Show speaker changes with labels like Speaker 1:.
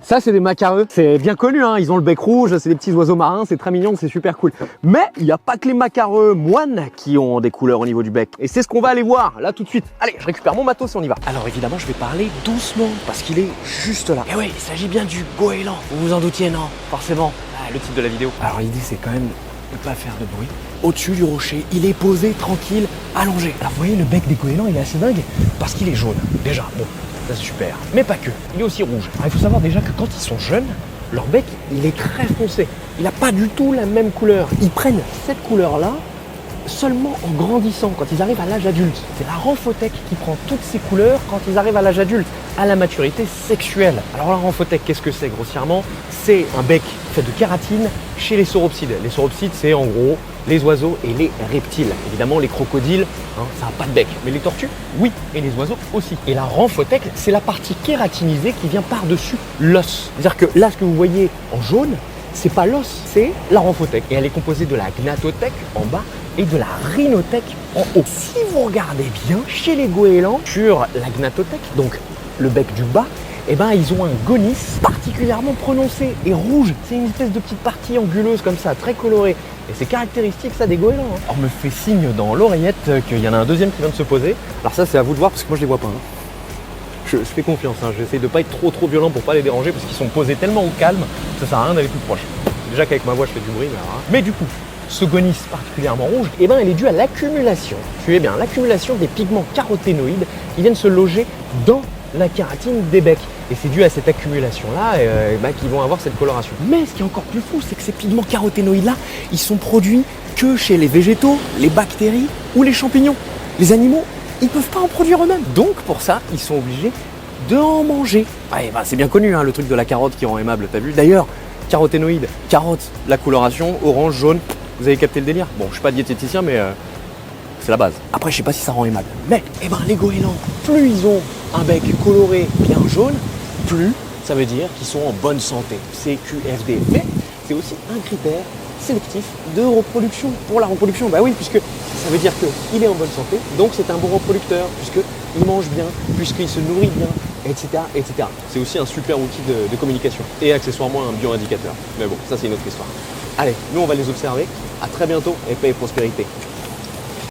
Speaker 1: Ça, c'est des macareux. C'est bien connu, hein. Ils ont le bec rouge, c'est des petits oiseaux marins, c'est très mignon, c'est super cool. Mais il n'y a pas que les macareux moines qui ont des couleurs au niveau du bec. Et c'est ce qu'on va aller voir là tout de suite. Allez, je récupère mon matos et on y va. Alors évidemment, je vais parler doucement parce qu'il est juste là. Et oui, il s'agit bien du goéland. Vous vous en doutiez, non? Forcément. Ah, le titre de la vidéo. Alors l'idée, c'est quand même de pas faire de bruit. Au-dessus du rocher, il est posé, tranquille, allongé. Alors vous voyez, le bec des goélands, il est assez dingue parce qu'il est jaune. Déjà, bon, ça c'est super. Mais pas que, il est aussi rouge. Alors il faut savoir déjà que quand ils sont jeunes, leur bec, il est très foncé. Il n'a pas du tout la même couleur. Ils prennent cette couleur-là seulement en grandissant, quand ils arrivent à l'âge adulte. C'est la Rhamphotech qui prend toutes ces couleurs quand ils arrivent à l'âge adulte, à la maturité sexuelle. Alors la Rhamphotech, qu'est-ce que c'est grossièrement? C'est un bec fait de kératine chez les sauropsides. Les sauropsides, c'est en gros les oiseaux et les reptiles. Évidemment, les crocodiles, ça n'a pas de bec. Mais les tortues, oui. Et les oiseaux aussi. Et la Rhamphotech, c'est la partie kératinisée qui vient par-dessus l'os. C'est-à-dire que là, ce que vous voyez en jaune, c'est pas l'os, c'est la Rhamphotech. Et elle est composée de la Gnatothèque en bas et de la Rhinothèque en haut. Si vous regardez bien, chez les goélands, sur la Gnatothèque, donc le bec du bas, eh ben, ils ont un gonis particulièrement prononcé et rouge. C'est une espèce de petite partie anguleuse comme ça, très colorée. Et c'est caractéristique ça des goélands. On me fait signe dans l'oreillette qu'il y en a un deuxième qui vient de se poser. Alors ça, c'est à vous de voir parce que moi je les vois pas. Je fais confiance, j'essaie de pas être trop violent pour pas les déranger parce qu'ils sont posés tellement au calme que ça sert à rien d'aller tout proche. Déjà qu'avec ma voix je fais du bruit, mais du coup, ce gonis particulièrement rouge, eh ben, elle est due à l'accumulation, suivez bien, l'accumulation des pigments caroténoïdes qui viennent se loger dans la kératine des becs. Et c'est dû à cette accumulation-là qu'ils vont avoir cette coloration. Mais ce qui est encore plus fou, c'est que ces pigments caroténoïdes-là, ils sont produits que chez les végétaux, les bactéries ou les champignons. Les animaux, ils ne peuvent pas en produire eux-mêmes. Donc pour ça, ils sont obligés de en manger. Ouais, c'est bien connu, le truc de la carotte qui rend aimable, t'as vu? D'ailleurs, caroténoïdes, carotte, la coloration, orange, jaune, vous avez capté le délire? Bon, je suis pas diététicien, mais c'est la base. Après, je sais pas si ça rend aimable. Mais, les goélands, plus ils ont un bec coloré bien jaune, plus ça veut dire qu'ils sont en bonne santé. C'est QFD. Mais c'est aussi un critère sélectif de reproduction. Pour la reproduction, bah oui, puisque ça veut dire qu'il est en bonne santé, donc c'est un bon reproducteur, puisqu'il mange bien, puisqu'il se nourrit bien, etc. etc. C'est aussi un super outil de communication et accessoirement un bioindicateur. Mais bon, ça c'est une autre histoire. Allez, nous on va les observer. À très bientôt et paix et prospérité.